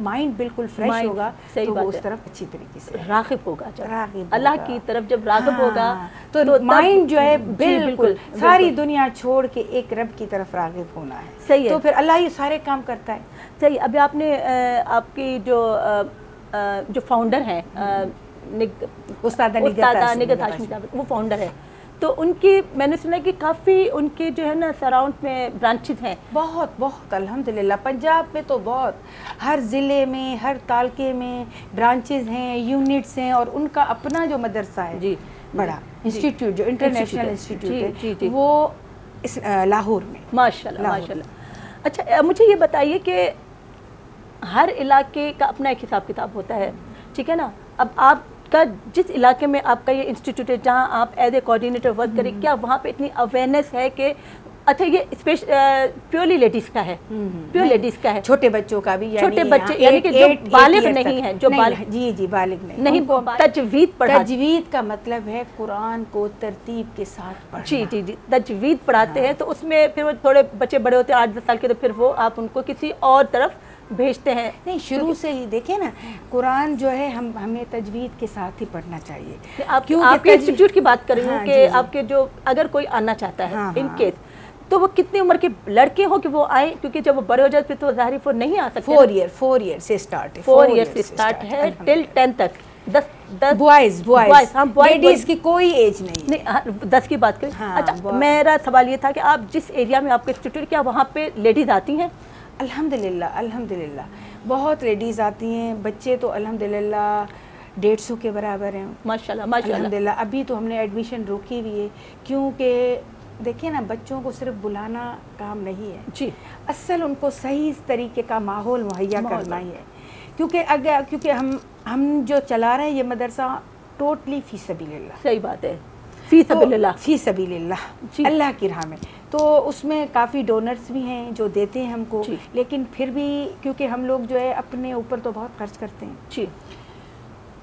Mind بالکل fresh ہوگا صحیح تو بات وہ اس ہے، طرف اچھی طریقے سے راغب ہوگا، جب راغب اللہ ہوگا، کی طرف جب راغب ہوگا تو تب مائنڈ جو ہے جی بالکل ساری دنیا چھوڑ کے ایک رب کی طرف راغب ہونا ہے، صحیح ہے، تو پھر اللہ ہی سارے کام کرتا ہے. صحیح. ابھی آپ نے آپ کی جو فاؤنڈر ہیں استادہ نگہت ہاشمی صاحب، وہ فاؤنڈر ہے، تو ان کی میں نے سنا کہ کافی ان کے جو ہے نا سراؤنڈ میں برانچز ہیں. بہت بہت الحمدللہ پنجاب میں تو بہت ہر ضلع میں ہر تعلقے میں برانچز ہیں، یونٹس ہیں، اور ان کا اپنا جو مدرسہ ہے جی بڑا انسٹیٹیوٹ جو انٹرنیشنل انسٹیٹیوٹ ہے وہ لاہور میں. ماشاء اللہ ماشاء اللہ. اچھا مجھے یہ بتائیے کہ ہر علاقے کا اپنا ایک حساب کتاب ہوتا ہے، ٹھیک ہے نا. اب آپ کا جس علاقے میں آپ کا یہ انسٹیٹیوٹ ہے جہاں آپ ایز اے کوآرڈینیٹر ورک کریں، کیا وہاں پہ اتنی اویئرنیس ہے کہ اچھا یہ پیورلی لیڈیز کا ہے، پیور لیڈیز کا ہے، چھوٹے بچوں کا بھی، چھوٹے بچے یعنی کہ جو بالغ نہیں ہیں، جو بالغ جی جی بالغ نہیں، تجوید پڑھا. تجوید کا مطلب ہے قرآن کو ترتیب کے ساتھ پڑھنا. جی جی جی تجوید پڑھاتے ہیں، تو اس میں پھر وہ تھوڑے بچے بڑے ہوتے ہیں 8-10 سال کے، تو پھر وہ آپ ان کو کسی اور طرف بھیجتے ہیں. نہیں شروع سے ہی دیکھیں نا قرآن جو ہے ہمیں تجوید کے ساتھ ہی پڑھنا چاہیے. آپ کے انسٹیٹیوٹ کی بات کر رہی ہوں کہ آپ کے جو اگر کوئی آنا چاہتا ہے ان کیس، تو وہ کتنی عمر کے لڑکے ہوں کہ وہ آئیں، کیونکہ جب وہ بڑے ہو جاتے تو ظاہر وہ نہیں آ سکتے. 4 ایئر سے اسٹارٹ ہے، 4 ایئر سے اسٹارٹ ہے ٹل 10 تک. 10 بوائز لیڈیز کی کوئی ایج نہیں. 10 کی بات کریں. اچھا میرا سوال یہ تھا کہ آپ جس ایریا میں آپ کا انسٹیٹیوٹ، کیا وہاں پہ لیڈیز آتی ہیں؟ الحمدللہ الحمدللہ بہت لیڈیز آتی ہیں. بچے تو الحمدللہ 150 کے برابر ہیں ماشاءاللہ ماشاءاللہ. الحمدللہ ابھی تو ہم نے ایڈمیشن روکی ہوئی ہے، کیونکہ دیکھیں نا بچوں کو صرف بلانا کام نہیں ہے جی، اصل ان کو صحیح طریقے کا ماحول مہیا کرنا ہی ہے. کیونکہ ہم جو چلا رہے ہیں یہ مدرسہ ٹوٹلی فی سبیل اللہ. صحیح بات ہے، فی سبیل اللہ، فی سبیل اللہ، اللہ کی راہ میں. تو اس میں کافی ڈونرز بھی ہیں جو دیتے ہیں ہم کو، لیکن پھر بھی کیونکہ ہم لوگ جو ہے اپنے اوپر تو بہت خرچ کرتے ہیں جی،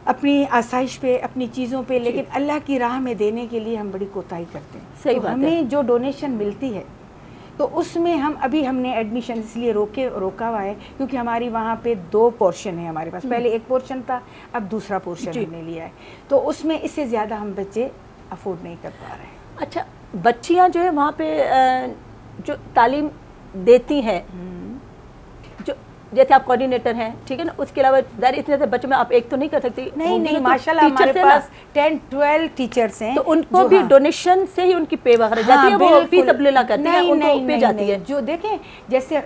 اپنی آسائش پہ، اپنی چیزوں پہ، لیکن اللہ کی راہ میں دینے کے لیے ہم بڑی کوتاہی کرتے ہیں. صحیح بات ہے. ہمیں جو ڈونیشن ملتی ہے تو اس میں ہم نے ایڈمیشن اس لیے روکا ہوا ہے کیونکہ ہماری وہاں پہ 2 پورشن ہیں ہمارے پاس. پہلے ایک پورشن تھا، اب دوسرا پورشن ہم نے لیا ہے، تو اس میں اس سے زیادہ ہم بچے افورڈ نہیں کر پا رہے ہیں. اچھا بچیاں جو ہے وہاں پہ جو تعلیم دیتی ہیں، جو جیسے آپ کوآرڈینیٹر ہیں، ٹھیک ہے نا، اس کے علاوہ ظاہر اتنے سے بچوں میں آپ ایک تو نہیں کر سکتی. نہیں ماشاءاللہ ہمارے پاس 10-12 ٹیچرز ہیں، تو ان کو بھی ڈونیشن سے ہی ان کی پے وغیرہ جاتی ہے، وہ فی سبیل اللہ کرتے ہیں، ان کو پے جاتی ہے. جو دیکھیں جیسے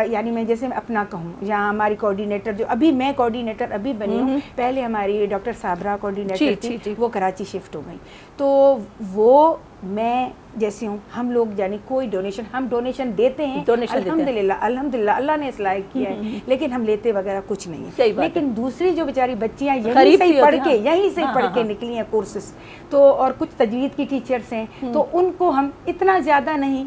یعنی میں جیسے اپنا کہوں، یہاں ہماری کوآرڈینیٹر جو ابھی میں کوآرڈینیٹر ابھی بنی ہوں، پہلے ہماری ڈاکٹر صابرہ کوآرڈینیٹر تھی، وہ کراچی شفٹ ہو گئی. تو وہ میں جیسے ہوں، ہم لوگ یعنی کوئی ہم ڈونیشن دیتے ہیں الحمدللہ الحمدللہ، اللہ نے اصلاح کیا ہے، لیکن ہم لیتے وغیرہ کچھ نہیں ہے. لیکن دوسری جو بیچاری بچیاں یہیں سے پڑھ کے نکلی ہیں کورسز، تو اور کچھ تجوید کی ٹیچرز ہیں، تو ان کو ہم اتنا زیادہ نہیں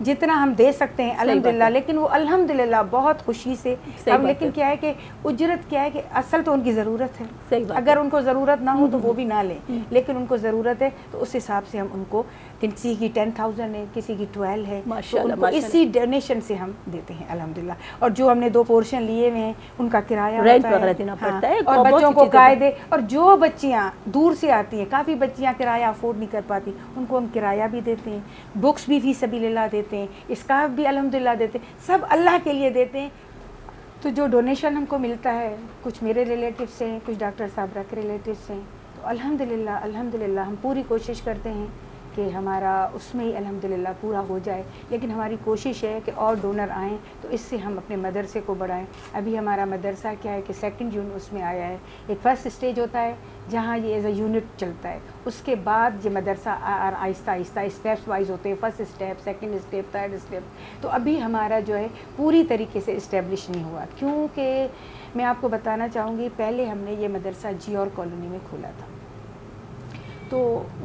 جتنا ہم دے سکتے ہیں الحمدللہ، لیکن وہ الحمدللہ بہت خوشی سے ہم. لیکن کیا ہے کہ اجرت کیا ہے کہ اصل تو ان کی ضرورت ہے، اگر ان کو ضرورت نہ ہو تو وہ بھی نہ لیں، لیکن ان کو ضرورت ہے تو اس حساب سے ہم ان کو، کسی کی 10,000 ہے، کسی کی 12 ہے، تو ان کو اسی ڈونیشن سے ہم دیتے ہیں الحمدللہ. اور جو ہم نے 2 پورشن لیے ہوئے ہیں ان کا کرایہ ہوتا ہے، اور بچوں کو قاعدے، اور جو بچیاں دور سے آتی ہیں، کافی بچیاں کرایہ افورڈ نہیں کر پاتی، ان کو ہم کرایہ بھی دیتے ہیں، بکس بھی فی سبیل اللہ دیتے ہیں، اسکارف بھی الحمدللہ دیتے ہیں، سب اللہ کے لیے دیتے ہیں. تو جو ڈونیشن ہم کو ملتا ہے، کچھ میرے ریلیٹیو سے ہیں، کچھ ڈاکٹر صابرہ کے ریلیٹیو سے ہیں، تو الحمدللہ الحمدللہ ہم پوری کوشش کرتے ہیں کہ ہمارا اس میں ہی الحمدللہ پورا ہو جائے. لیکن ہماری کوشش ہے کہ اور ڈونر آئیں تو اس سے ہم اپنے مدرسے کو بڑھائیں. ابھی ہمارا مدرسہ کیا ہے کہ 2nd یونٹ اس میں آیا ہے. ایک فرسٹ اسٹیج ہوتا ہے جہاں یہ ایز اے یونٹ چلتا ہے، اس کے بعد یہ مدرسہ آہستہ آہستہ اسٹیپس وائز ہوتے ہیں، first step, second step, third step. تو ابھی ہمارا جو ہے پوری طریقے سے اسٹیبلش نہیں ہوا، کیونکہ میں آپ کو بتانا چاہوں گی پہلے ہم نے یہ مدرسہ جیور کالونی میں کھولا تھا، تو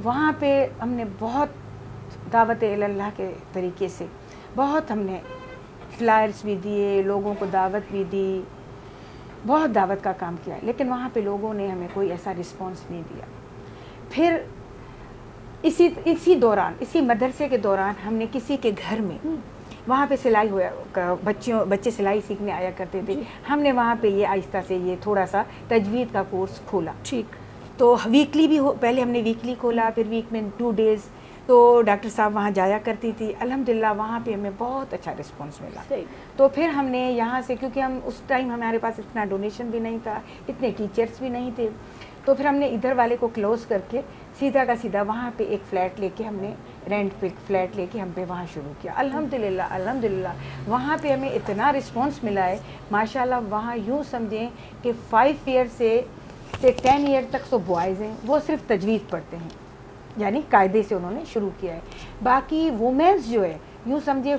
وہاں پہ ہم نے بہت دعوت اللہ کے طریقے سے بہت ہم نے فلائرز بھی دیے، لوگوں کو دعوت بھی دی، بہت دعوت کا کام کیا، لیکن وہاں پہ لوگوں نے ہمیں کوئی ایسا رسپانس نہیں دیا. پھر اسی دوران، اسی مدرسے کے دوران ہم نے کسی کے گھر میں وہاں پہ سلائی ہوا، بچے سلائی سیکھنے آیا کرتے تھے. ہم نے وہاں پہ یہ آہستہ سے یہ تھوڑا سا تجوید کا کورس کھولا. ٹھیک. تو ویکلی بھی پہلے ہم نے ویکلی کھولا، پھر ویک میں 2 days. تو ڈاکٹر صاحب وہاں جایا کرتی تھی. الحمدللہ وہاں پہ ہمیں بہت اچھا رسپانس ملا. تو پھر ہم نے یہاں سے، کیونکہ ہم اس ٹائم ہمارے پاس اتنا ڈونیشن بھی نہیں تھا، اتنے ٹیچرس بھی نہیں تھے، تو پھر ہم نے ادھر والے کو کلوز کر کے سیدھا کا سیدھا وہاں پہ ایک فلیٹ لے کے، ہم نے رینٹ پہ فلیٹ لے کے ہم پہ وہاں شروع کیا. الحمدللہ وہاں پہ ہمیں اتنا رسپانس ملا ہے ماشاءاللہ. وہاں یوں سمجھیں کہ 5 ایئر سے 10 ایئر تک تو بوائز ہیں، وہ صرف تجوید پڑھتے ہیں، یعنی قاعدے سے انہوں نے شروع کیا ہے. باقی وومنس جو ہے یوں سمجھے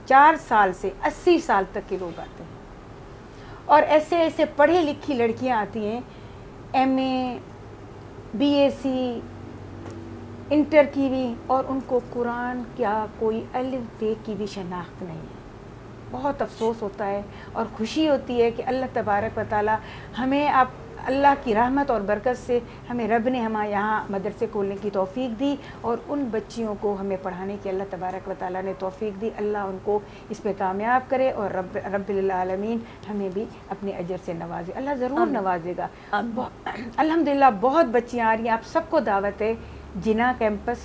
4 سال سے 80 سال تک کے لوگ آتے ہیں، اور ایسے ایسے پڑھے لکھی لڑکیاں آتی ہیں، MA BSc انٹر کی بھی، اور ان کو قرآن کیا کوئی الف ب کی بھی شناخت نہیں ہے. بہت افسوس ہوتا ہے اور خوشی ہوتی ہے کہ اللہ تبارک و تعالی ہمیں، آپ اللہ کی رحمت اور برکت سے ہمیں رب نے یہاں مدرسے کھولنے کی توفیق دی، اور ان بچیوں کو ہمیں پڑھانے کی اللہ تبارک و تعالیٰ نے توفیق دی. اللہ ان کو اس پہ کامیاب کرے، اور رب العالمین ہمیں بھی اپنے اجر سے نوازے. اللہ ضرور نوازے گا. الحمدللہ بہت بچیاں آ رہی ہیں. آپ سب کو دعوت ہے. جنا کیمپس،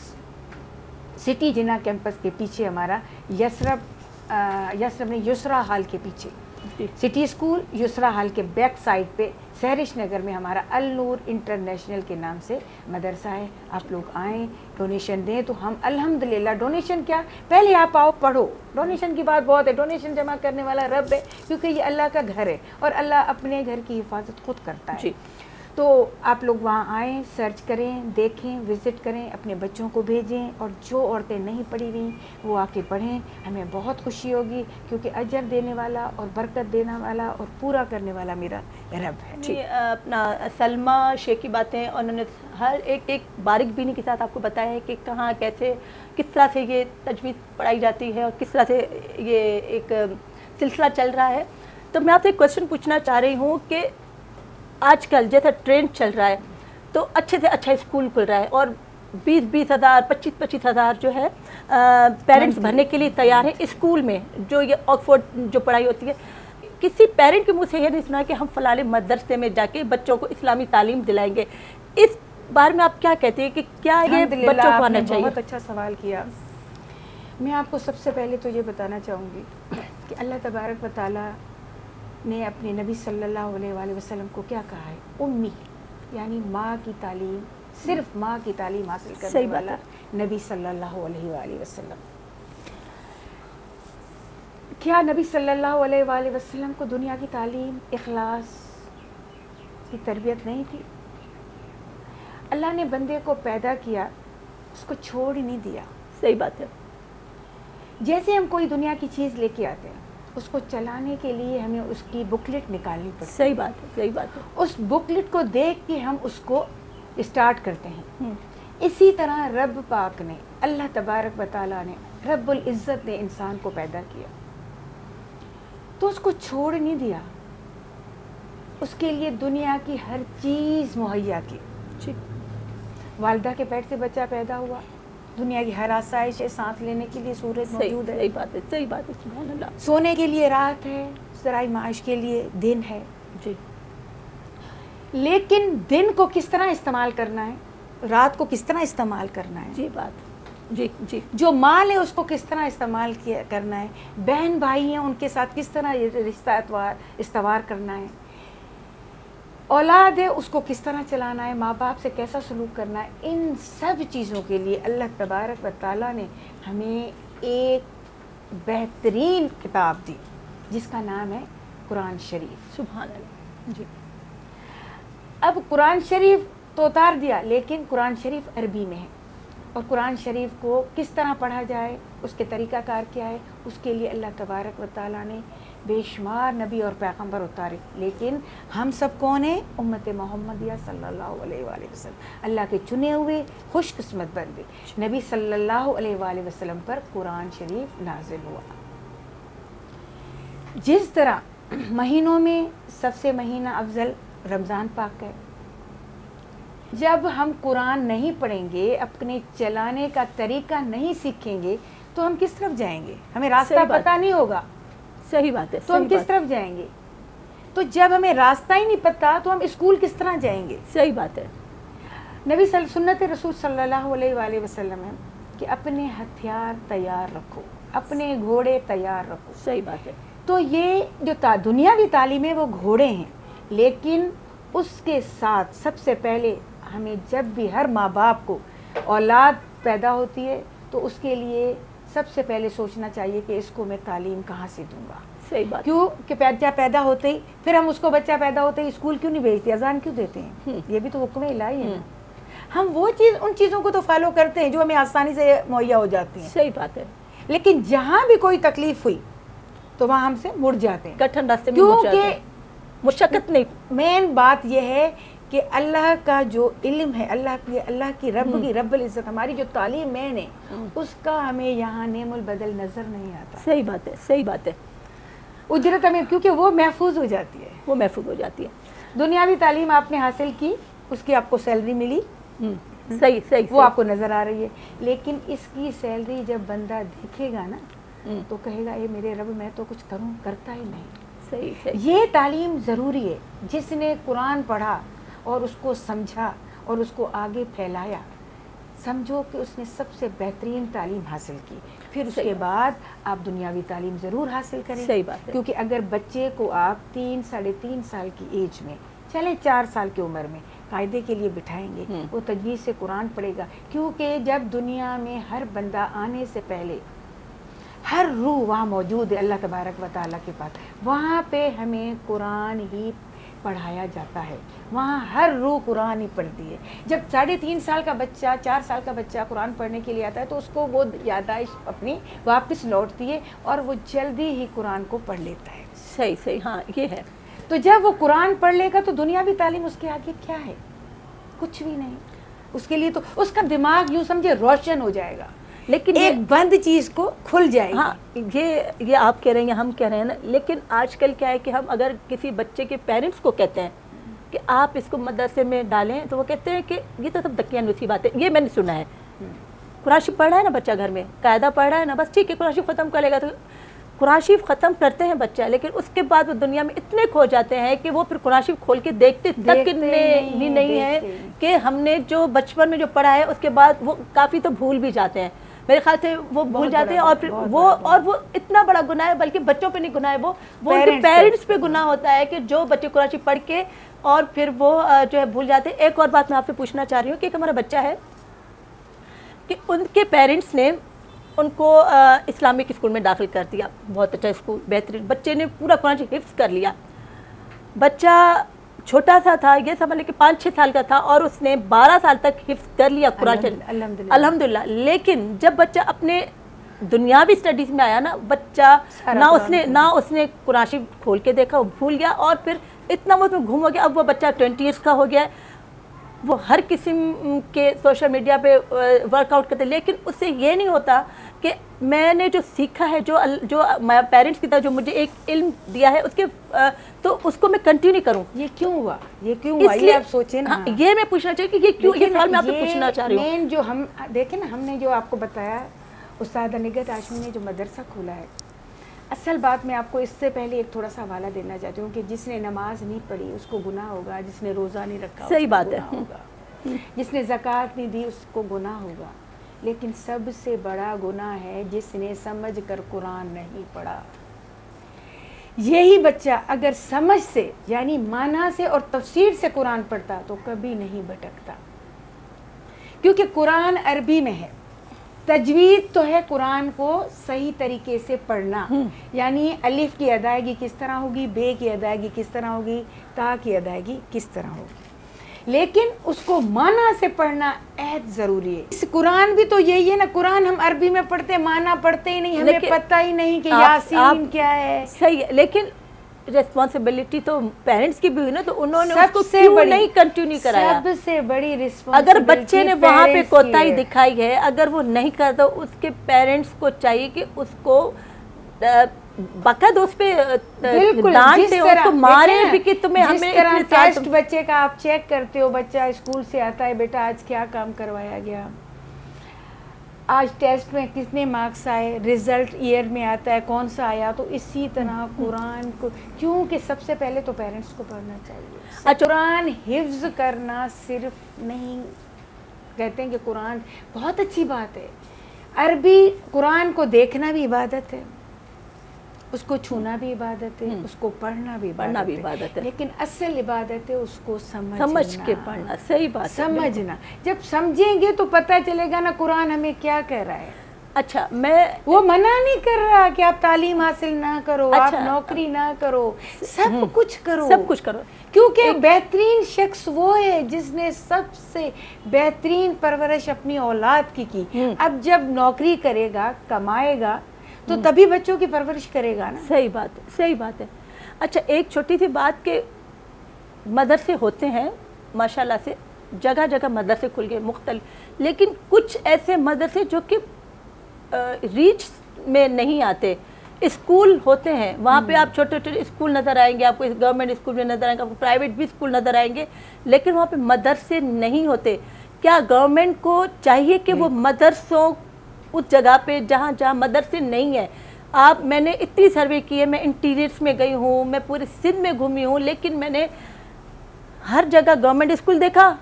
سٹی جنا کیمپس کے پیچھے ہمارا یسرب میں یسرا ہال کے پیچھے سٹی اسکول، یسرا ہال کے بیک سائڈ پہ سہرش نگر میں ہمارا النور انٹرنیشنل کے نام سے مدرسہ ہے. آپ لوگ آئیں، ڈونیشن دیں. تو ہم الحمدللہ ڈونیشن کیا، پہلے آپ آؤ پڑھو. ڈونیشن کی بات بہت ہے، ڈونیشن جمع کرنے والا رب ہے، کیونکہ یہ اللہ کا گھر ہے اور اللہ اپنے گھر کی حفاظت خود کرتا ہے. تو آپ لوگ وہاں آئیں، سرچ کریں، دیکھیں، وزٹ کریں، اپنے بچوں کو بھیجیں، اور جو عورتیں نہیں پڑھی ہوئی وہ آ کے پڑھیں. ہمیں بہت خوشی ہوگی، کیونکہ اجر دینے والا اور برکت دینے والا اور پورا کرنے والا میرا رب ہے. اپنا سلمہ شیخ کی باتیں، انہوں نے ہر ایک باریک بینی کے ساتھ آپ کو بتایا ہے کہ کہاں کیسے کس طرح سے یہ تجوید پڑھائی جاتی ہے اور کس طرح سے یہ ایک سلسلہ چل رہا ہے. تو میں آپ سے ایک کویشچن پوچھنا چاہ رہی ہوں کہ آج کل جیسا ٹرینڈ چل رہا ہے تو اچھے سے اچھا اسکول کھل رہا ہے، اور 20 ہزار 25 ہزار جو ہے پیرنٹس بھرنے کے لیے تیار ہیں اسکول میں. جو یہ آکسفورڈ جو پڑھائی ہوتی ہے، کسی پیرنٹ کے منہ سے یہ نہیں سنا کہ ہم فلاں مدرسے میں جا کے بچوں کو اسلامی تعلیم دلائیں گے. اس بارے میں آپ کیا کہتے ہیں کہ کیا یہ بچوں کو آنا چاہیے؟ بہت اچھا سوال کیا. میں آپ کو سب سے پہلے تو یہ بتانا چاہوں گی کہ اللہ تبارک و تعالیٰ نے اپنے نبی صلی اللہ علیہ وآلہ وسلم کو کیا کہا ہے؟ امی، یعنی ماں کی تعلیم، صرف ماں کی تعلیم حاصل کرنے والا نبی صلی اللہ علیہ وآلہ وسلم. کیا نبی صلی اللہ علیہ وآلہ وسلم کو دنیا کی تعلیم، اخلاص کی تربیت نہیں تھی؟ اللہ نے بندے کو پیدا کیا، اس کو چھوڑ ہی نہیں دیا. صحیح بات ہے. جیسے ہم کوئی دنیا کی چیز لے کے آتے ہیں، اس کو چلانے کے لیے ہمیں اس کی بکلٹ نکالنی پڑتی ہے. صحیح بات ہے، صحیح بات ہے. اس بکلٹ کو دیکھ کے ہم اس کو اسٹارٹ کرتے ہیں. اسی طرح رب پاک نے، اللہ تبارک و تعالیٰ نے، رب العزت نے انسان کو پیدا کیا تو اس کو چھوڑ نہیں دیا. اس کے لیے دنیا کی ہر چیز مہیا کی. والدہ کے پیٹ سے بچہ پیدا ہوا، دنیا کی ہر آسائش ہے، سانس لینے کے لیے سورج موجود ہے. صحیح بات ہے، صحیح بات ہے. سبحان اللہ. سونے کے لیے رات ہے، ذرائع معاش کے لیے دن ہے. جی. لیکن دن کو کس طرح استعمال کرنا ہے، رات کو کس طرح استعمال کرنا ہے، جی بات. جی جی. جو مال ہے اس کو کس طرح استعمال کرنا ہے، بہن بھائی ہیں ان کے ساتھ کس طرح رشتہ استوار کرنا ہے، اولاد ہے اس کو کس طرح چلانا ہے، ماں باپ سے کیسا سلوک کرنا ہے. ان سب چیزوں کے لیے اللہ تبارک و تعالیٰ نے ہمیں ایک بہترین کتاب دی جس کا نام ہے قرآن شریف. سبحان اللہ. جی. اب قرآن شریف تو اتار دیا، لیکن قرآن شریف عربی میں ہے، اور قرآن شریف کو کس طرح پڑھا جائے، اس کے طریقہ کار کیا ہے، اس کے لیے اللہ تبارک و تعالیٰ نے بے شمار نبی اور پیغمبر اتارے. لیکن ہم سب کون ہیں؟ امت محمدیہ صلی اللہ علیہ وآلہ وسلم، اللہ کے چنے ہوئے خوش قسمت بندے. نبی صلی اللہ علیہ وآلہ وسلم پر قرآن شریف نازل ہوا. جس طرح مہینوں میں سب سے مہینہ افضل رمضان پاک ہے. جب ہم قرآن نہیں پڑھیں گے، اپنے چلانے کا طریقہ نہیں سیکھیں گے، تو تو ہم کس طرف جائیں گے؟ ہمیں راستہ پتہ نہیں ہوگا. صحیح بات ہے. تو ہم کس طرف جائیں گے؟ تو جب ہمیں راستہ ہی نہیں پتہ تو ہم اسکول کس طرح جائیں گے؟ صحیح بات ہے. نبی سنت رسول صلی اللہ علیہ وآلہ وسلم ہے کہ اپنے ہتھیار تیار رکھو، اپنے گھوڑے تیار رکھو. صحیح بات ہے. تو یہ جو دنیاوی تعلیم ہے وہ گھوڑے ہیں، لیکن اس کے ساتھ سب سے پہلے ہمیں جب بھی ہر ماں باپ کو اولاد پیدا ہوتی ہے تو اس کے لیے سب سے پہلے سوچنا چاہیے کہ اس کو میں تعلیم کہاں سے دوں گا. صحیح بات. کیوں کہ بچہ پیدا ہوتے ہی پھر ہم اس کو بچہ پیدا ہوتے ہی اسکول کیوں نہیں بھیجتے، اذان کیوں دیتے ہیں؟ یہ بھی تو حکم الہی ہے. ہم وہ ان چیزوں کو تو فالو کرتے ہیں جو ہمیں آسانی سے مہیا ہو جاتی ہیں. صحیح بات ہے. لیکن جہاں بھی کوئی تکلیف ہوئی تو وہاں ہم سے مڑ جاتے ہیں، کٹھن راستے میں مڑ جاتے ہیں. مشقت نہیں. مین بات یہ ہے کہ اللہ کا جو علم ہے، اللہ کی رب العزت ہماری جو تعلیم مین ہے اس کا ہمیں یہاں نعم البدل نظر نہیں آتا. صحیح بات ہے. صحیح بات ہے. اجرت ہمیں کیونکہ وہ محفوظ ہو جاتی ہے. وہ محفوظ ہو جاتی ہے. دنیاوی تعلیم آپ نے حاصل کی، اس کی آپ کو سیلری ملی، صحیح وہ آپ کو نظر آ رہی ہے، لیکن اس کی سیلری جب بندہ دیکھے گا نا تو کہے گا اے میرے رب میں تو کچھ کروں، کرتا ہی نہیں. صحیح. یہ تعلیم ضروری ہے. جس نے قرآن پڑھا اور اس کو سمجھا اور اس کو آگے پھیلایا، سمجھو کہ اس نے سب سے بہترین تعلیم حاصل کی. پھر اس کے بعد آپ دنیاوی تعلیم ضرور حاصل کریں. صحیح بات ہے. کیونکہ اگر بچے کو آپ 3-3.5 سال کی ایج میں، چلیں 4 سال کی عمر میں قاعدے کے لیے بٹھائیں گے، وہ تجوید سے قرآن پڑھے گا. کیونکہ جب دنیا میں ہر بندہ آنے سے پہلے ہر روح وہاں موجود ہے اللہ تبارک و تعالیٰ کے پاس، وہاں پہ ہمیں قرآن ہی پڑھایا جاتا ہے، وہاں ہر روح قرآن ہی پڑھتی ہے. جب 3.5 سال کا بچہ 4 سال کا بچہ قرآن پڑھنے کے لیے آتا ہے تو اس کو وہ یادائش اپنی واپس لوٹتی ہے اور وہ جلدی ہی قرآن کو پڑھ لیتا ہے. صحیح. ہاں یہ ہے. تو جب وہ قرآن پڑھ لے گا تو دنیاوی تعلیم اس کے آگے کیا ہے؟ کچھ بھی نہیں. اس کے لیے تو اس کا دماغ یوں سمجھے روشن ہو جائے گا، لیکن ایک بند چیز کو کھل جائے گی. ہاں یہ آپ کہہ رہے ہیں، ہم کہہ رہے ہیں نا، لیکن آج کل کیا ہے کہ ہم اگر کسی بچے کے پیرنٹس کو کہتے ہیں کہ آپ اس کو مدرسے میں ڈالیں تو وہ کہتے ہیں کہ یہ تو سب دقیانوسی بات ہے. یہ میں نے سنا ہے. قرآن شریف پڑھ رہا ہے نا بچہ گھر میں، قاعدہ پڑھ رہا ہے نا، بس ٹھیک ہے قرآن شریف ختم کر لے گا. تو قرآن شریف ختم کرتے ہیں بچہ، لیکن اس کے بعد وہ دنیا میں اتنے کھو جاتے ہیں کہ وہ پھر قرآن شریف کھول کے دیکھتے تک نہیں ہے کہ ہم نے جو بچپن میں جو پڑھا ہے اس کے بعد وہ کافی تو بھول بھی جاتے ہیں. میرے خیال سے وہ بھول جاتے ہیں اور پھر وہ اتنا بڑا گناہ ہے، بلکہ بچوں پہ نہیں گناہ ہے، وہ ان کے پیرنٹس پہ گناہ ہوتا ہے کہ جو بچے قرآن شریف پڑھ کے اور پھر وہ جو ہے بھول جاتے ہیں. ایک اور بات میں آپ سے پوچھنا چاہ رہی ہوں کہ ایک ہمارا بچہ ہے کہ ان کے پیرنٹس نے ان کو اسلامک اسکول میں داخل کر دیا، بہت اچھا اسکول، بہترین. بچے نے پورا قرآن شریف حفظ کر لیا. بچہ چھوٹا سا تھا، یہ سمجھ لیں کہ 5-6 سال کا تھا، اور اس نے 12 سال تک حفظ کر لیا قرآن شریف الحمدللہ. لیکن جب بچہ اپنے دنیاوی اسٹڈیز میں آیا نا، بچہ نہ اس نے قرآن شریف کھول کے دیکھا، وہ بھول گیا اور پھر اتنا وہ گھوم ہو گیا. اب وہ بچہ 20 ایئرس کا ہو گیا ہے، وہ ہر قسم کے سوشل میڈیا پہ ورک آؤٹ کرتے، لیکن اس سے یہ نہیں ہوتا کہ میں نے جو سیکھا ہے، جو پیرنٹس کی طرف جو مجھے ایک علم دیا ہے، اس کے تو اس کو میں کنٹینیو کروں. یہ کیوں ہوا؟ یہ آپ سوچیں نا. یہ میں پوچھنا چاہیے کہ یہ کیوں، یہ سوال میں آپ سے پوچھنا چاہ رہی ہوں. مین جو ہم دیکھیں نا، ہم نے جو آپ کو بتایا استاد نگہت ہاشمی نے جو مدرسہ کھولا ہے، اصل بات میں آپ کو اس سے پہلے ایک تھوڑا سا حوالہ دینا چاہتی ہوں کہ جس نے نماز نہیں پڑھی اس کو گناہ ہوگا، جس نے روزہ نہیں رکھا صحیح بات ہے، جس نے زکوٰۃ نہیں دی اس کو گناہ ہوگا. لیکن سب سے بڑا گناہ ہے جس نے سمجھ کر قرآن نہیں پڑھا. یہی بچہ اگر سمجھ سے یعنی معنی سے اور تفسیر سے قرآن پڑھتا تو کبھی نہیں بھٹکتا، کیونکہ قرآن عربی میں ہے. تجوید تو ہے قرآن کو صحیح طریقے سے پڑھنا، یعنی الف کی ادائیگی کس طرح ہوگی، بے کی ادائیگی کس طرح ہوگی، تا کی ادائیگی کس طرح ہوگی. لیکن اس کو معنی سے پڑھنا عہد ضروری ہے. اس قرآن بھی تو یہی ہے نا، قرآن ہم عربی میں پڑھتے معنی پڑھتے ہی نہیں، ہمیں پتہ ہی نہیں کہ یاسین کیا ہے. صحیح ہے، لیکن ریسپانسبلٹی تو پیرنٹس کی بھی ہوئی نا، تو انہوں نے اس کو کیوں نہیں کنٹینیو کرایا؟ سب سے بڑی ریسپانسبلٹی اگر بچے نے وہاں پہ کوتاہی دکھائی ہے، اگر وہ نہیں کرتا، اس کے پیرنٹس کو چاہیے کہ اس کو باقاعدہ اس پہ ڈانٹے، اس کو مارے بھی کہ تمہیں ہمیں. جس طرح ٹیسٹ بچے کا آپ چیک کرتے ہو، بچہ اسکول سے آتا ہے، بیٹا آج کیا کام کروایا گیا، آج ٹیسٹ میں کتنے مارکس آئے، رزلٹ ایئر میں آتا ہے کون سا آیا، تو اسی طرح قرآن کو، کیونکہ سب سے پہلے تو پیرنٹس کو پڑھنا چاہیے. قرآن حفظ کرنا صرف نہیں، کہتے ہیں کہ قرآن بہت اچھی بات ہے، عربی قرآن کو دیکھنا بھی عبادت ہے، اس کو چھونا بھی عبادت ہے، اس کو پڑھنا بھی عبادت ہے، لیکن اصل عبادت ہے اس کو سمجھ کے پڑھنا. صحیح بات، سمجھنا. جب سمجھیں گے تو پتہ چلے گا نا قرآن ہمیں کیا کہہ رہا ہے. اچھا، میں وہ منع نہیں کر رہا کہ آپ تعلیم حاصل نہ کرو، آپ نوکری نہ کرو، سب کچھ کرو، سب کچھ کرو، کیونکہ بہترین شخص وہ ہے جس نے سب سے بہترین پرورش اپنی اولاد کی. اب جب نوکری کرے گا، کمائے گا، تو تبھی بچوں کی پرورش کرے گا نا. صحیح بات ہے، صحیح بات ہے. اچھا، ایک چھوٹی سی بات کہ مدرسے ہوتے ہیں ماشاءاللہ سے، جگہ جگہ مدرسے کھل گئے مختلف، لیکن کچھ ایسے مدرسے جو کہ ریچ میں نہیں آتے. اسکول ہوتے ہیں وہاں پہ، آپ چھوٹے چھوٹے اسکول نظر آئیں گے، آپ کو گورنمنٹ اسکول بھی نظر آئیں گے، آپ کو پرائیویٹ بھی اسکول نظر آئیں گے، لیکن وہاں پہ مدرسے نہیں ہوتے. کیا گورنمنٹ کو چاہیے کہ وہ مدرسوں اس جگہ پہ جہاں جہاں مدرسے نہیں ہیں، میں نے اتنی سروے کی ہے، میں انٹیریئرس میں گئی ہوں، میں پورے سندھ میں گھومی ہوں، لیکن میں نے ہر جگہ گورنمنٹ اسکول دیکھا،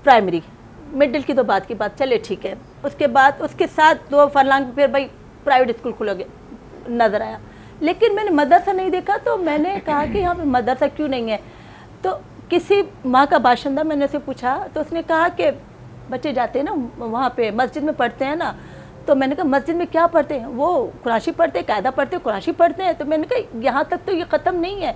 پرائمری مڈل کی تو بات کی بات چلے ٹھیک ہے، اس کے بعد اس کے ساتھ 2 فرلانگ پھر بھائی پرائیویٹ اسکول کھلو گے نظر آیا، لیکن میں نے مدرسہ نہیں دیکھا. تو میں نے کہا کہ یہاں پہ مدرسہ کیوں نہیں ہے. تو کسی ماں کا باشندہ، میں نے اسے پوچھا تو اس نے کہا کہ بچے جاتے ہیں نا وہاں پہ مسجد میں پڑھتے ہیں نا. تو میں نے کہا مسجد میں کیا پڑھتے ہیں؟ وہ قرآن پڑھتے ہیں، قاعدہ پڑھتے ہیں، قرآن پڑھتے ہیں. تو میں نے کہا یہاں تک تو یہ ختم نہیں ہے.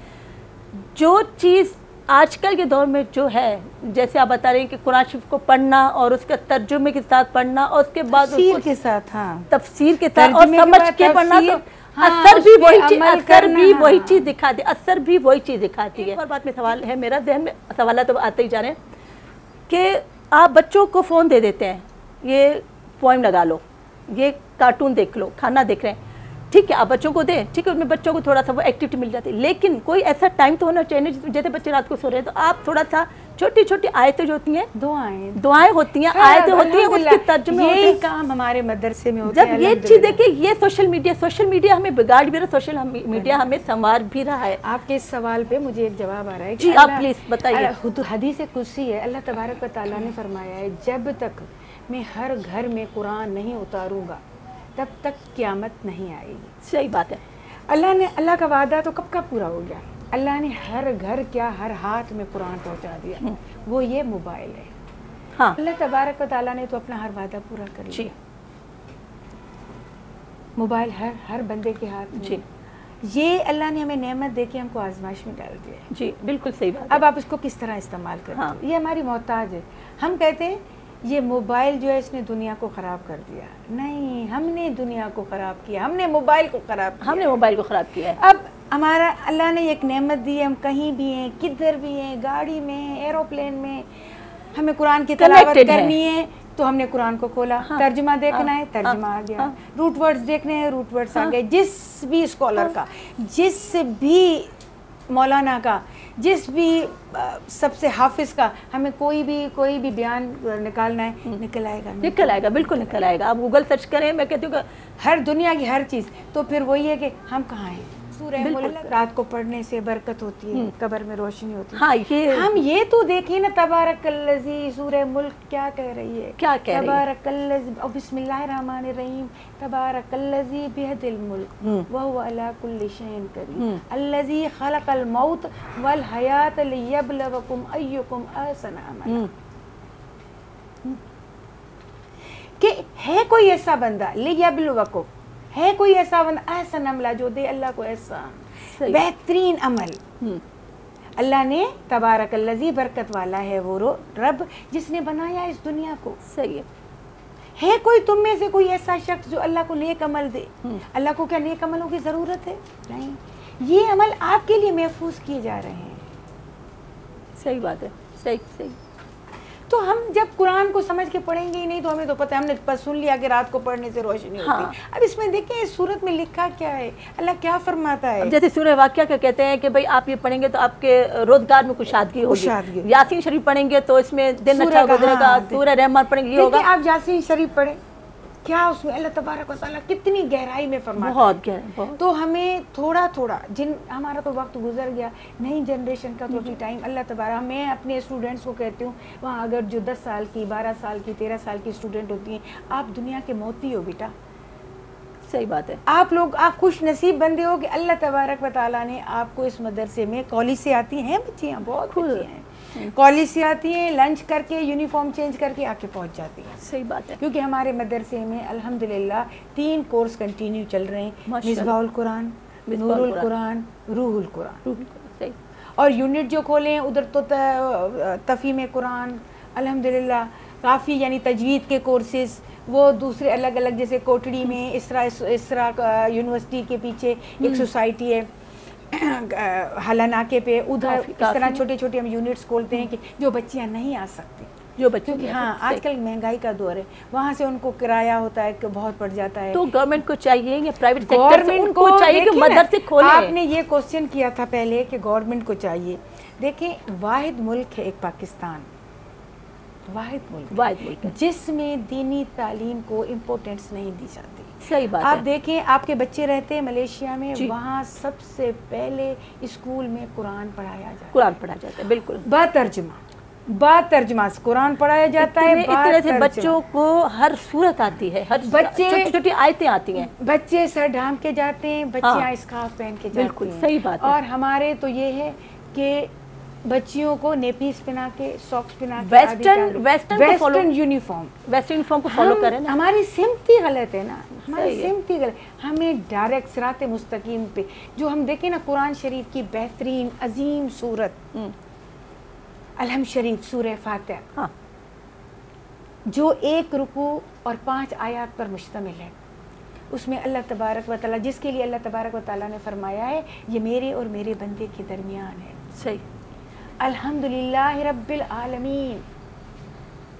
جو چیز آج کل کے دور میں جو ہے، جیسے آپ بتا رہے ہیں کہ قرآن شریف کو پڑھنا اور اس کا ترجمے کے ساتھ پڑھنا، اور اس کے بعد تفسیر کے ساتھ، ہاں تفسیر کے ساتھ اور سمجھ کے پڑھنا، تو اثر بھی وہی چیز، اثر بھی وہی چیز دکھاتی، اثر بھی وہی چیز دکھاتی ہے. ایک اور بات میں سوال ہے میرا ذہن میں، سوالات تو آتے ہی جا رہے ہیں کہ آپ بچوں کو فون دے دیتے ہیں، یہ پوئم لگا لو، یہ کارٹون دیکھ لو، کھانا دیکھ رہے ہیں، ٹھیک ہے آپ بچوں کو دیں، ٹھیک ہے ان میں بچوں کو تھوڑا سا وہ ایکٹیویٹی مل جاتی ہے، لیکن کوئی ایسا ٹائم تو ہونا چاہیے جیسے بچے رات کو سو رہے ہیں، تو آپ تھوڑا سا چھوٹی چھوٹی آیتیں جو ہوتی ہیں، دعائیں ہوتی ہیں، آیتیں ہوتی ہیں، اس کے ترجمے ہوتے ہیں. یہی کام ہمارے مدرسے میں ہوتا ہے. جب یہ چیز دیکھیں، یہ سوشل میڈیا ہمیں بگاڑ بھی رہا ہے، سوشل میڈیا ہمیں سنوار بھی رہا ہے. آپ کے اس سوال پہ مجھے ایک جواب آ رہا ہے. جی آپ پلیز بتائیے. حدیث قدسی ہے، اللہ تبارک و تعالیٰ نے فرمایا ہے جب تک میں ہر گھر میں قرآن نہیں اتاروں گا تب تک قیامت نہیں آئے گی. صحیح بات ہے. اللہ کا وعدہ تو کب کا پورا ہو گیا. اللہ نے ہر گھر کیا ہر ہاتھ میں قرآن پہنچا دیا. وہ یہ موبائل ہے. ہاں اللہ تبارک و تعالیٰ نے تو اپنا ہر وعدہ پورا کر لیا. موبائل ہر بندے کے ہاتھ میں. یہ اللہ نے ہمیں نعمت دے کے ہم کو آزمائش میں ڈال دیا ہے. جی بالکل صحیح بات. اب آپ اس کو کس طرح استعمال کرتے ہیں. یہ ہماری محتاج ہے. ہم کہتے ہیں یہ موبائل جو ہے اس نے دنیا کو خراب کر دیا. نہیں، ہم نے دنیا کو خراب کیا، ہم نے موبائل کو خراب کیا. ہم نے موبائل کو خراب کیا ہے. اب ہمارا اللہ نے ایک نعمت دی ہے، ہم کہیں بھی ہیں، کدھر بھی ہیں، گاڑی میں، ایروپلین میں، ہمیں قرآن کی تلاوت کرنی ہے تو ہم نے قرآن کو کھولا. ترجمہ دیکھنا ہے، ترجمہ آ گیا. روٹ ورڈز دیکھنے ہیں، روٹ ورڈز آ گئے. جس بھی اسکالر کا، جس بھی مولانا کا، جس بھی سب سے حافظ کا، ہمیں کوئی بھی بیان نکالنا ہے، نکل آئے گا. بالکل نکل آئے گا. آپ گوگل سرچ کریں، میں کہتی ہوں کہ ہر دنیا کی ہر چیز. تو پھر وہی ہے کہ ہم کہاں ہیں. سورہ ملک رات کو پڑھنے سے برکت ہوتی ہے، قبر میں روشنی ہوتی ہے. ہم یہ تو دیکھیں نا، تبارک الذی، سورہ ملک کیا کہہ رہی ہے؟ کیا کہہ رہی ہے؟ تبارک الذی، بسم اللہ الرحمن الرحیم، تبارک الذی بید الملک وہو علی کل شیء قدیر الذی خلق الموت والحیات لیبلوکم ایکم احسن عملا. کہ ہے کوئی ایسا بندہ، لیبلوکم، ہے کوئی ایسا بندہ احسن عملہ، جو دے اللہ کو احسان، بہترین عمل. اللہ نے تبارک الذی، برکت والا ہے وہ رب جس نے بنایا اس دنیا کو. صحیح ہے کوئی تم میں سے کوئی ایسا شخص جو اللہ کو نیک عمل دے؟ اللہ کو کیا نیک عملوں کی ضرورت ہے؟ نہیں. یہ عمل آپ کے لیے محفوظ کیے جا رہے ہیں. صحیح بات ہے. صحیح. تو ہم جب قرآن کو سمجھ کے پڑھیں گے ہی نہیں تو ہمیں تو پتہ ہے، ہم نے بس سن لیا کہ رات کو پڑھنے سے روشنی ہوتی ہے. اب اس میں دیکھیں اس سورت میں لکھا کیا ہے، اللہ کیا فرماتا ہے. جیسے سورہ واقعہ کا کہتے ہیں کہ بھئی آپ یہ پڑھیں گے تو آپ کے روزگار میں کشادگی ہوگی. یاسین شریف پڑھیں گے تو اس میں دن اچھا گزرے گا. سورہ رحمان پڑھیں گے یہ ہوگا. آپ یاسین شریف پڑھیں، کیا اس میں اللہ تبارک و تعالیٰ کتنی گہرائی میں فرماتا ہے. بہت گہرائی, بہت. تو ہمیں تھوڑا تھوڑا ہمارا تو وقت گزر گیا, نئی جنریشن کا تو ابھی ٹائم اللہ تبارک. میں اپنے اسٹوڈنٹس کو کہتی ہوں, وہاں اگر جو 10 سال کی 12 سال کی 13 سال کی اسٹوڈنٹ ہوتی ہیں, آپ دنیا کے موتی ہو بیٹا. صحیح بات ہے. آپ خوش نصیب بندے ہو کہ اللہ تبارک و تعالیٰ نے آپ کو اس مدرسے میں, کالج سے آتی ہیں بچیاں, بہت بچیاں ہیں کالج سے آتی ہیں, لنچ کر کے یونیفارم چینج کر کے آ کے پہنچ جاتی ہیں. صحیح بات ہے. کیونکہ ہمارے مدرسے میں الحمدللہ 3 کورس کنٹینیو چل رہے ہیں, مصباح القرآن, نور القرآن, روح القرآن. صحیح. اور یونٹ جو کھولے ہیں ادھر تو تفہیم قرآن الحمدللہ, کافی یعنی تجوید کے کورسز, وہ دوسرے الگ الگ, جیسے کوٹڑی میں اسرا یونیورسٹی کے پیچھے ایک سوسائٹی ہے حلہ ناکے پہ, ادھر اس طرح چھوٹے چھوٹے ہم یونٹس کھولتے ہیں کہ جو بچیاں نہیں آ سکتی, جو بچے, کیونکہ ہاں آج کل مہنگائی کا دور ہے, وہاں سے ان کو کرایہ ہوتا ہے کہ بہت پڑ جاتا ہے. تو گورنمنٹ کو چاہیے یا پرائیویٹ سیکٹر سے ان کو چاہیے کہ مدرسے کھولیں. آپ نے یہ کوسچن کیا تھا پہلے کہ گورنمنٹ کو چاہیے. دیکھیں واحد ملک ہے ایک پاکستان, واحد ملک جس میں دینی تعلیم کو امپورٹنس نہیں دی جاتی. صحیح بات. آپ دیکھیں آپ کے بچے رہتے ہیں ملیشیا میں, وہاں سب سے پہلے اسکول میں قرآن پڑھایا جاتا ہے. بالکل با ترجمہ قرآن پڑھایا جاتا ہے. اتنے سے بچوں کو ہر صورت آتی ہے, ہر چھوٹی چھوٹی آیتیں آتی ہیں. بچے سر ڈھانپ کے جاتے ہیں, بچیاں اسکارف پہن کے جاتی ہیں. بالکل صحیح بات ہے. اور ہمارے تو یہ ہے کہ بچیوں کو نیپیز پہنا کے, ساکس پہنا کے, ویسٹرن یونیفارم کو فالو کریں نا. ہماری سمت ہی غلط ہے نا, ہماری سمت ہی غلط. ہمیں ڈائریکٹ صراط مستقیم پہ جو ہم دیکھیں نا, قرآن شریف کی بہترین عظیم سورت الحمد شریف, سورہ فاتحہ, جو 1 رکوع اور 5 آیات پر مشتمل ہے. اس میں اللہ تبارک و تعالیٰ, جس کے لیے اللہ تبارک و تعالیٰ نے فرمایا ہے یہ میرے اور میرے بندے کے درمیان ہے. صحیح. الحمدللہ رب العالمین,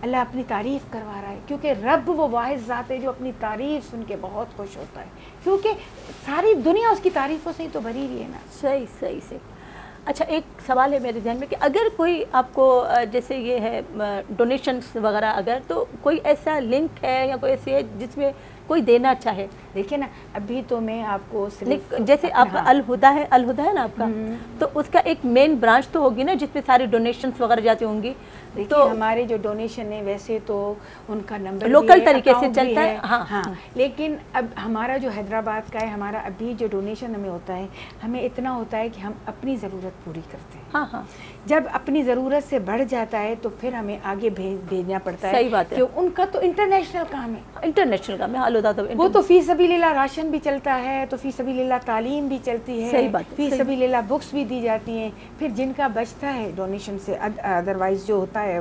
اللہ اپنی تعریف کروا رہا ہے, کیونکہ رب وہ واحد ذات ہے جو اپنی تعریف سن کے بہت خوش ہوتا ہے, کیونکہ ساری دنیا اس کی تعریفوں سے ہی تو بھری ہوئی ہے نا. صحیح صحیح صحیح. اچھا, ایک سوال ہے میرے ذہن میں کہ اگر کوئی آپ کو جیسے یہ ہے ڈونیشنس وغیرہ, اگر تو کوئی ایسا لنک ہے یا کوئی ایسی ہے جس میں کوئی دینا چاہے. دیکھیں نا, ابھی تو میں آپ کو جیسے آپ الہدا ہے نا آپ کا, تو اس کا ایک مین برانچ تو ہوگی نا جس میں ساری ڈونیشنس وغیرہ جاتی ہوں گی. تو ہمارے جو ڈونیشن ہے ویسے تو ان کا نمبر لوکل طریقے سے چلتا ہے. ہاں, لیکن اب ہمارا جو حیدرآباد کا ہے, ہمارا ابھی جو ڈونیشن ہمیں ہوتا ہے, ہمیں اتنا ہوتا ہے کہ ہم اپنی ضرورت پوری کرتے ہیں. ہاں ہاں, جب اپنی ضرورت سے بڑھ جاتا ہے تو پھر ہمیں آگے بھیجنا پڑتا ہے. صحیح بات ہے. ان کا تو انٹرنیشنل کام ہے, انٹرنیشنل کام ہے. وہ تو فی سبیل اللہ راشن بھی چلتا ہے, تو فی سبیل اللہ تعلیم بھی چلتی ہے. صحیح بات. فی سبیل اللہ بکس بھی دی جاتی ہیں. پھر جن کا بچتا ہے ڈونیشن سے, ادروائز جو ہوتا ہے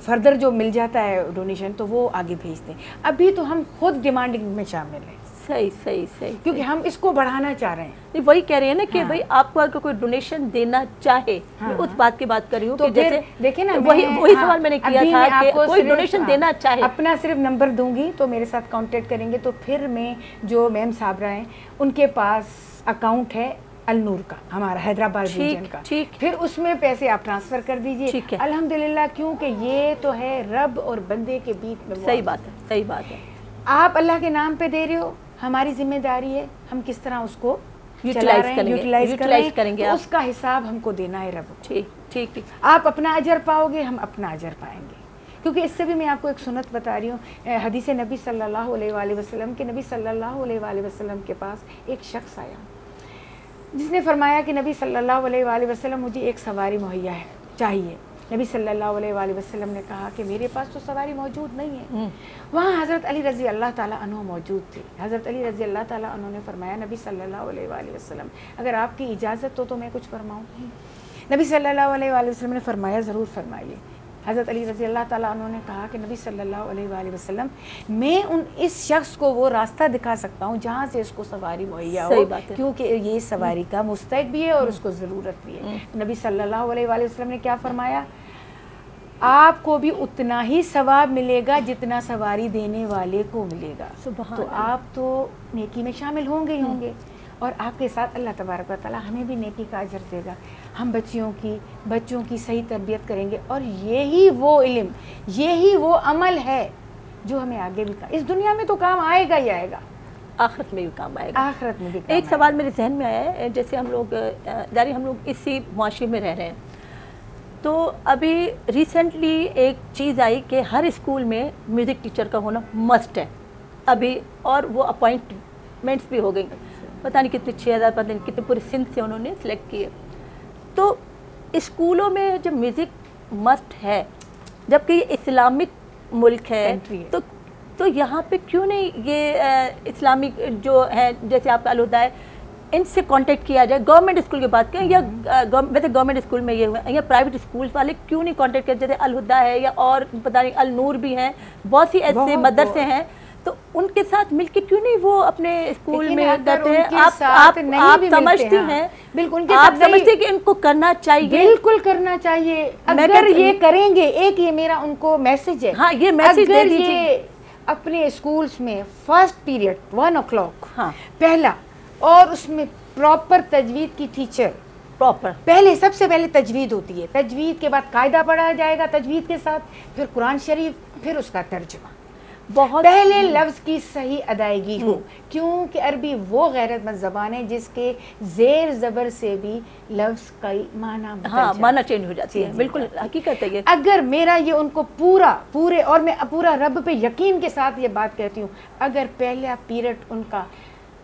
فردر جو مل جاتا ہے ڈونیشن, تو وہ آگے بھیجتے ہیں. ابھی تو ہم خود ڈیمانڈنگ میں شامل ہیں. صحیح صحیح صحیح, کیونکہ ہم اس کو بڑھانا چاہ رہے ہیں. وہی کہہ رہے ہیں نا کہ بھائی آپ کو اگر کوئی ڈونیشن دینا چاہے, میں اس بات کی بات کر رہی ہوں کہ جیسے دیکھیں نا, وہی سوال میں نے کیا تھا کہ کوئی ڈونیشن دینا چاہے, اپنا صرف نمبر دوں گی تو میرے ساتھ کانٹیکٹ کریں گے, تو پھر میں جو میم صابرہ ہیں ان کے پاس اکاؤنٹ ہے النور کا, ہمارا حیدرآباد ریجن کا, پھر اس میں پیسے آپ ٹرانسفر کر دیجئے. الحمدللہ, کیونکہ یہ تو ہے رب اور بندے کے بیچ میں. صحیح بات ہے, صحیح بات ہے. آپ اللہ کے نام پہ دے رہے ہو, ہماری ذمہ داری ہے ہم کس طرح اس کو یوٹیلائز کریں گے, اس کا حساب ہم کو دینا ہے رب. ٹھیک ٹھیک ٹھیک. آپ اپنا اجر پاؤ گے, ہم اپنا اجر پائیں گے. کیونکہ اس سے بھی میں آپ کو ایک سنت بتا رہی ہوں, حدیث نبی صلی اللہ علیہ وآلہ وسلم کے, نبی صلی اللہ علیہ وآلہ وسلم کے پاس ایک شخص آیا جس نے فرمایا کہ نبی صلی اللہ علیہ وآلہ وسلم مجھے ایک سواری مہیا ہے چاہیے. نبی صلی اللہ علیہ وآلہ وسلم نے کہا کہ میرے پاس تو سواری موجود نہیں ہے. وہاں حضرت علی رضی اللہ تعالیٰ عنہ موجود تھے. حضرت علی رضی اللہ تعالیٰ عنہ نے فرمایا نبی صلی اللہ علیہ وآلہ وسلم اگر آپ کی اجازت ہو تو میں کچھ فرماؤں. نبی صلی اللہ علیہ وآلہ وسلم نے فرمایا ضرور فرمائیے. حضرت علی رضی اللہ تعالیٰ عنہ نے کہا کہ نبی صلی اللہ علیہ وآلہ وسلم میں اس شخص کو وہ راستہ دکھا سکتا ہوں جہاں سے اس کو سواری مہیا ہو, کیونکہ یہ سواری کا مستحق بھی ہے اور اس کو ضرورت بھی ہے. نبی صلی اللہ علیہ وآلہ وسلم نے کیا فرمایا, آپ کو بھی اتنا ہی ثواب ملے گا جتنا سواری دینے والے کو ملے گا. تو آپ تو نیکی میں شامل ہوں گے ہی ہوں گے, اور آپ کے ساتھ اللہ تبارک و تعالیٰ ہمیں بھی نیکی کا اجر دے گا. ہم بچوں کی صحیح تربیت کریں گے, اور یہی وہ علم, یہی وہ عمل ہے جو ہمیں آگے بھی اس دنیا میں تو کام آئے گا ہی آئے گا, آخرت میں بھی کام آئے گا. آخرت میں بھی کام ایک سوال میرے ذہن میں آیا ہے, جیسے ہم لوگ ہم لوگ اسی معاشرے میں رہ رہے ہیں, تو ابھی ریسنٹلی ایک چیز آئی کہ ہر اسکول میں میوزک ٹیچر کا ہونا مسٹ ہے ابھی, اور وہ اپوائنٹمنٹس بھی ہو گئی, پتہ نہیں کتنے 6000 پتہ نہیں کتنے پورے سندھ سے انہوں نے سلیکٹ کیے. تو اسکولوں میں جب میوزک مسٹ ہے, جبکہ یہ اسلامک ملک ہے, تو یہاں پہ کیوں نہیں یہ اسلامک جو ہے, جیسے آپ کا الہدا ہے, ان سے کانٹیکٹ کیا جائے؟ گورنمنٹ اسکول کی بات کریں, یا ویسے گورنمنٹ اسکول میں یہ ہوا, یا پرائیویٹ اسکولس والے کیوں نہیں کانٹیکٹ کیا, جیسے الہدا ہے یا اور پتہ نہیں النور بھی ہیں, بہت سی ایسے مدرسے ہیں, تو ان کے ساتھ مل کے کیوں نہیں وہ اپنے اسکول میں کرتے ہیں؟ آپ سمجھتی ہیں, بالکل آپ سمجھتے ہیں کہ ان کو کرنا چاہیے؟ بالکل کرنا چاہیے, اگر یہ کریں گے. ایک یہ میرا ان کو میسج ہے, ہاں یہ میسج دے دیجیے. اپنے اسکولس میں فرسٹ پیریڈ 1 o'clock پہلا, اور اس میں پراپر تجوید کی ٹیچر, پراپر پہلے سب سے پہلے تجوید ہوتی ہے, تجوید کے بعد قاعدہ پڑھایا جائے گا تجوید کے ساتھ, پھر قرآن شریف, پھر اس کا ترجمہ, بہت پہلے لفظ کی صحیح ادائیگی ہو, کیونکہ عربی وہ غیرت مند زبان ہے جس کے زیر زبر سے بھی لفظ کا معنی چینج ہو جاتی ہے. بالکل حقیقت ہے یہ. اگر میرا یہ ان کو پورے اور میں پورا رب پہ یقین کے ساتھ یہ بات کہتی ہوں, اگر پہلا پیریڈ ان کا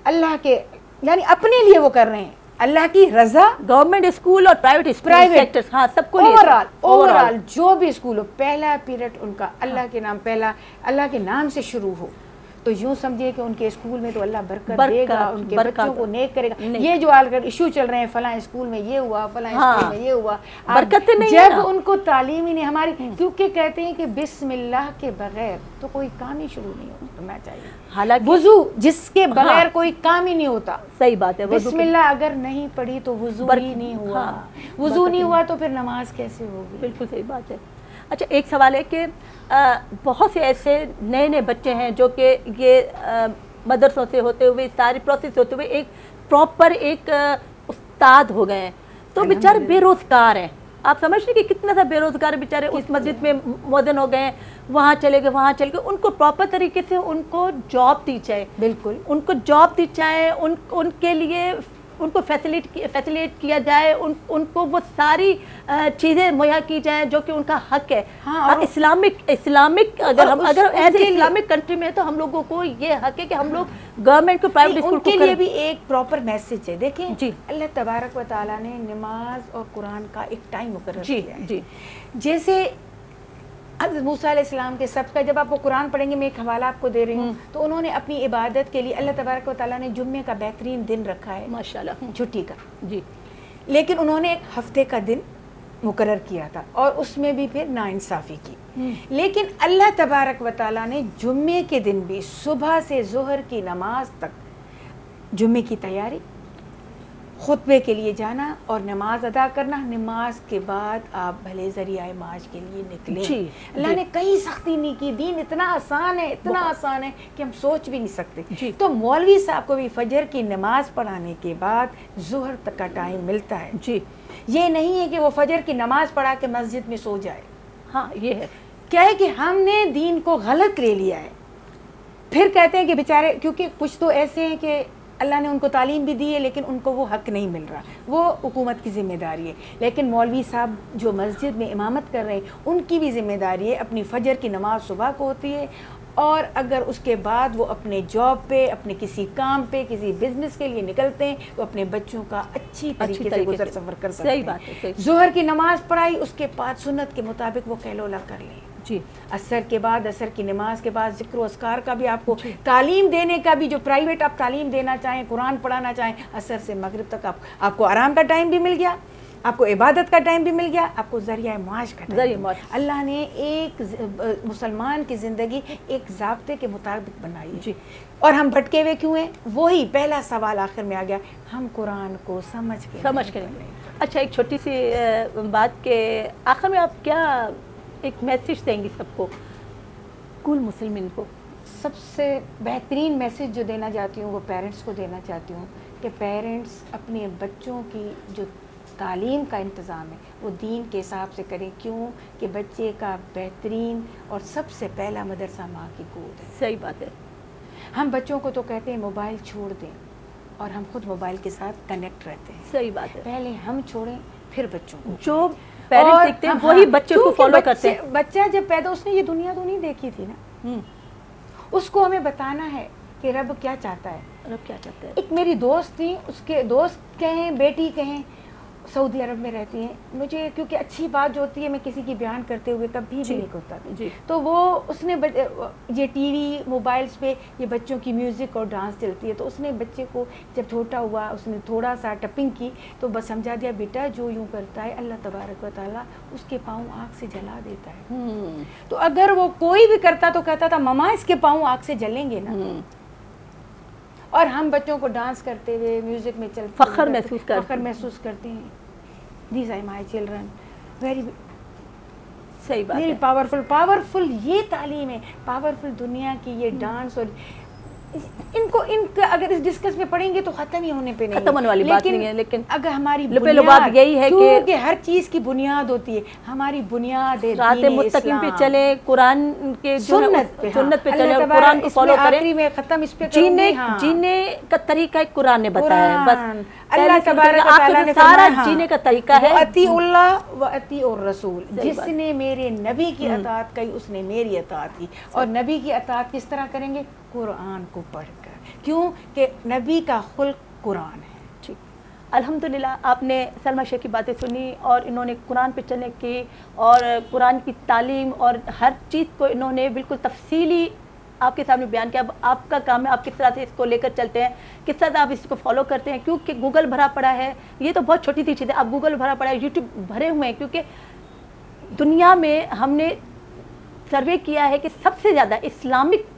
اللہ کے یعنی اپنے لیے وہ کر رہے ہیں, اللہ کی رضا, گورنمنٹ اسکول اور پرائیویٹ سیکٹرز, ہاں سب کو اوور آل جو بھی اسکول ہو, پہلا پیریڈ ان کا اللہ کے نام, پہلا اللہ کے نام سے شروع ہو, تو یوں سمجھیے کہ ان کے اسکول میں تو اللہ برکت دے گا, ان کے بچوں کو نیک کرے گا. یہ جو آج کل ایشو چل رہے ہیں, فلاں اسکول میں یہ ہوا, فلاں اسکول میں یہ ہوا, برکت نہیں, جب ان کو تعلیم ہی نہیں ہماری, کیونکہ کہتے ہیں کہ بسم اللہ کے بغیر تو کوئی کام ہی شروع نہیں ہونا چاہیے. حالانکہ وضو جس کے بغیر کوئی کام ہی نہیں ہوتا, صحیح بات ہے, بسم اللہ اگر نہیں پڑھی تو وضو ہی نہیں ہوا, وضو نہیں ہوا تو پھر نماز کیسے ہوگی؟ بالکل صحیح بات ہے. اچھا ایک سوال ہے کہ بہت سے ایسے نئے بچے ہیں جو کہ یہ مدرسوں سے ہوتے ہوئے, ساری پروسیس ہوتے ہوئے ایک پراپر ایک استاد ہو گئے ہیں, تو بیچارے بے روزگار ہیں. آپ سمجھتے ہیں کہ کتنا سا بے روزگار بیچارے اس مسجد میں مؤذن ہو گئے ہیں, وہاں چلے گئے, ان کو پراپر طریقے سے ان کو جاب دی جائے. بالکل ان کو جاب دی جائے, ان کے لیے ان کو فیسیلیٹ کیا جائے, ان کو وہ ساری چیزیں مہیا کی جائیں جو کہ ان کا حق ہے. اسلامک اگر ایز اے اسلامک کنٹری میں تو ہم لوگوں کو یہ حق ہے کہ ہم لوگ گورنمنٹ کو پرائیویٹ اسکول کے لیے بھی ایک پراپر میسج ہے. دیکھیں جی, اللہ تبارک و تعالیٰ نے نماز اور قرآن کا ایک ٹائم مقرر کیا ہے. جی جیسے حضرت موسیٰ علیہ السلام کے سب کا, جب آپ وہ قرآن پڑھیں گے, میں ایک حوالہ آپ کو دے رہی ہوں, تو انہوں نے اپنی عبادت کے لیے اللہ تبارک و تعالیٰ نے جمعے کا بہترین دن رکھا ہے, ماشاءاللہ, چھٹی کا. جی لیکن انہوں نے ایک ہفتے کا دن مقرر کیا تھا, اور اس میں بھی پھر ناانصافی کی. لیکن اللہ تبارک و تعالیٰ نے جمعے کے دن بھی صبح سے ظہر کی نماز تک جمعے کی تیاری, خطبے کے لیے جانا اور نماز ادا کرنا, نماز کے بعد آپ بھلے ذریعہ معاش کے لیے نکلیں. اللہ نے کہیں سختی نہیں کی, دین اتنا آسان ہے, اتنا آسان ہے کہ ہم سوچ بھی نہیں سکتے. تو مولوی صاحب کو بھی فجر کی نماز پڑھانے کے بعد ظہر تک کا ٹائم ملتا ہے. جی یہ نہیں ہے کہ وہ فجر کی نماز پڑھا کے مسجد میں سو جائے. ہاں یہ ہے کیا ہے کہ ہم نے دین کو غلط لے لیا ہے. پھر کہتے ہیں کہ بیچارے, کیونکہ کچھ تو ایسے ہیں کہ اللہ نے ان کو تعلیم بھی دی ہے لیکن ان کو وہ حق نہیں مل رہا, وہ حکومت کی ذمہ داری ہے. لیکن مولوی صاحب جو مسجد میں امامت کر رہے ہیں, ان کی بھی ذمہ داری ہے. اپنی فجر کی نماز صبح کو ہوتی ہے, اور اگر اس کے بعد وہ اپنے جاب پہ, اپنے کسی کام پہ, کسی بزنس کے لیے نکلتے ہیں, تو اپنے بچوں کا اچھی طریقے سے گزر سفر کر سکتے ہیں. صحیح بات ہے. ظہر کی نماز پڑھائی, اس کے بعد سنت کے مطابق وہ قیلولہ کر لیں. جی عصر کے بعد, عصر کی نماز کے بعد ذکر و اذکار کا بھی آپ کو تعلیم دینے کا بھی, جو پرائیویٹ آپ تعلیم دینا چاہیں, قرآن پڑھانا چاہیں, عصر سے مغرب تک آپ کو آرام کا ٹائم بھی مل گیا, آپ کو عبادت کا ٹائم بھی مل گیا, آپ کو ذریعہ معاش کا ٹائم. اللہ نے ایک مسلمان کی زندگی ایک ضابطے کے مطابق بنائی ہے. اور ہم بھٹکے ہوئے کیوں ہیں؟ وہی پہلا سوال آخر میں آ گیا, ہم قرآن کو سمجھ کے. اچھا ایک چھوٹی سی بات کہ آخر میں آپ کیا ایک میسیج دیں گی سب کو, کل مسلمین کو؟ سب سے بہترین میسیج جو دینا چاہتی ہوں وہ پیرنٹس کو دینا چاہتی ہوں کہ پیرنٹس اپنے بچوں کی جو تعلیم کا انتظام ہے وہ دین کے حساب سے کریں. کیوں کہ بچے کا بہترین اور سب سے پہلا مدرسہ ماں کی گود ہے. صحیح بات ہے. ہم بچوں کو تو کہتے ہیں موبائل چھوڑ دیں اور ہم خود موبائل کے ساتھ کنیکٹ رہتے ہیں. صحیح بات ہے. پہلے ہم چھوڑیں پھر بچوں کو. جو پیرنٹس دیکھتے ہیں وہی بچوں کو فالو کرتے ہیں. بچہ جب پیدا اس نے یہ دنیا تو نہیں دیکھی تھی نا, اس کو ہمیں بتانا ہے کہ رب کیا چاہتا ہے. رب کیا چاہتا ہے. ایک میری دوست تھی, اس کے دوست کہیں بیٹی کہیں سعودی عرب میں رہتی ہیں, مجھے کیونکہ اچھی بات جو ہوتی ہے میں کسی کی بیان کرتے ہوئے کبھی بھی نہیں ہوتا تھا. تو وہ اس نے یہ ٹی وی موبائلز پہ یہ بچوں کی میوزک اور ڈانس چلتی ہے, تو اس نے بچے کو جب چھوٹا ہوا اس نے تھوڑا سا ٹپنگ کی تو بس سمجھا دیا بیٹا جو یوں کرتا ہے اللہ تبارک و تعالیٰ اس کے پاؤں آگ سے جلا دیتا ہے. تو اگر وہ کوئی بھی کرتا تو کہتا تھا مما اس کے پاؤں آگ سے جلیں گے نا. اور ہم بچوں کو ڈانس کرتے ہوئے میوزک میں چلتے فخر محسوس کرتے ہیں. These are my children. Very صحیح بات ہے. پاورفل یہ تعلیم ہے, پاورفل دنیا کی یہ ڈانس. اور ان کو اگر اس ڈسکس میں پڑھیں گے تو ختم ہی ہونے پہ نہیں, ختم ہونے والی بات نہیں ہے. لیکن اگر ہماری بات یہی ہے کہ ہر چیز کی بنیاد ہوتی ہے, ہماری بنیاد ہے رات مستقیم پہ چلے, قرآن کے سنت پہ چلے, قرآن کو فالو کریں. ختم اس پہ جینے کا طریقہ قرآن نے بتایا ہے. بس اللہ تبارک و تعالیٰ نے سارا جینے کا طریقہ ہے اطیع اللہ و اطیع الرسول. جس نے میرے نبی کی اطاعت کی اس نے میری اطاعت کی. اور نبی کی اطاعت کس طرح کریں گے؟ قرآن کو پڑھ کر. کیوں کہ نبی کا خلق قرآن ہے. ٹھیک. الحمدللہ آپ نے سلمیٰ شیخ کی باتیں سنی اور انہوں نے قرآن پہ چلنے کی اور قرآن کی تعلیم اور ہر چیز کو انہوں نے بالکل تفصیلی آپ کے سامنے بیان کیا. اب آپ کا کام ہے آپ کس طرح سے اس کو لے کر چلتے ہیں, کس طرح سے آپ اس کو فالو کرتے ہیں. کیونکہ گوگل بھرا پڑا ہے, یہ تو بہت چھوٹی سی چیز ہے. اب گوگل بھرا پڑا ہے, یوٹیوب بھرے ہوئے ہیں. کیونکہ دنیا میں ہم نے سروے کیا ہے کہ سب سے زیادہ اسلامک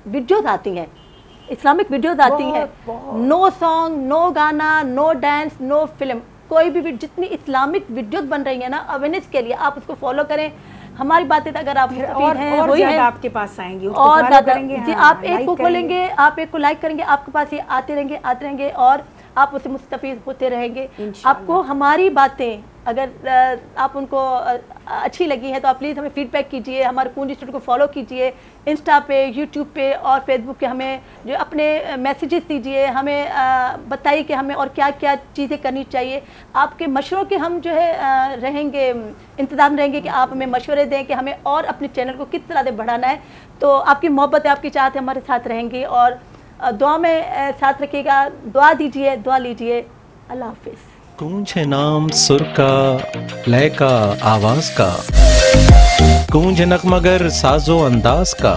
ویڈیوز آتی ہیں, اسلامک ویڈیوز آتی ہیں. نو سانگ, نو گانا, نو ڈانس, نو فلم, کوئی بھی جتنی اسلامک ویڈیوز بن رہی ہیں نا اویئرنیس کے لیے, آپ اس کو فالو کریں. ہماری باتیں اگر آپ مستفید ہیں وہی ہیں آپ کے پاس آئیں گی اور زیادہ. جی آپ ایک کو کھولیں گے, آپ ایک کو لائک کریں گے, آپ کے پاس یہ آتے رہیں گے اور آپ اسے مستفید ہوتے رہیں گے. آپ کو ہماری باتیں اگر آپ ان کو اچھی لگی ہے تو آپ پلیز ہمیں فیڈ بیک کیجئے. ہمارے کنج انسٹیٹیوٹ کو فالو کیجئے انسٹا پہ, یوٹیوب پہ اور فیس بک پہ. ہمیں جو اپنے میسیجز دیجئے, ہمیں بتائیے کہ ہمیں اور کیا کیا چیزیں کرنی چاہیے. آپ کے مشوروں کے ہم جو ہے رہیں گے, انتظام رہیں گے کہ آپ ہمیں مشورے دیں کہ ہمیں اور اپنے چینل کو کس طرح سے بڑھانا ہے. تو آپ کی محبت ہے, آپ کی چاہت ہے, ہمارے ساتھ رہیں گی اور دعا میں ساتھ رکھیے گا. دعا دیجئے, دعا لیجئے. اللہ حافظ. گونج ہے نام سر کا, لے کا, آواز کا, گونج نغمگر ساز و انداز کا.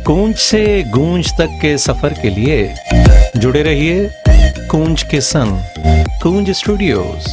گونج سے گونج تک کے سفر کے لیے جڑے رہیے گونج کے سنگ, گونج اسٹوڈیوز.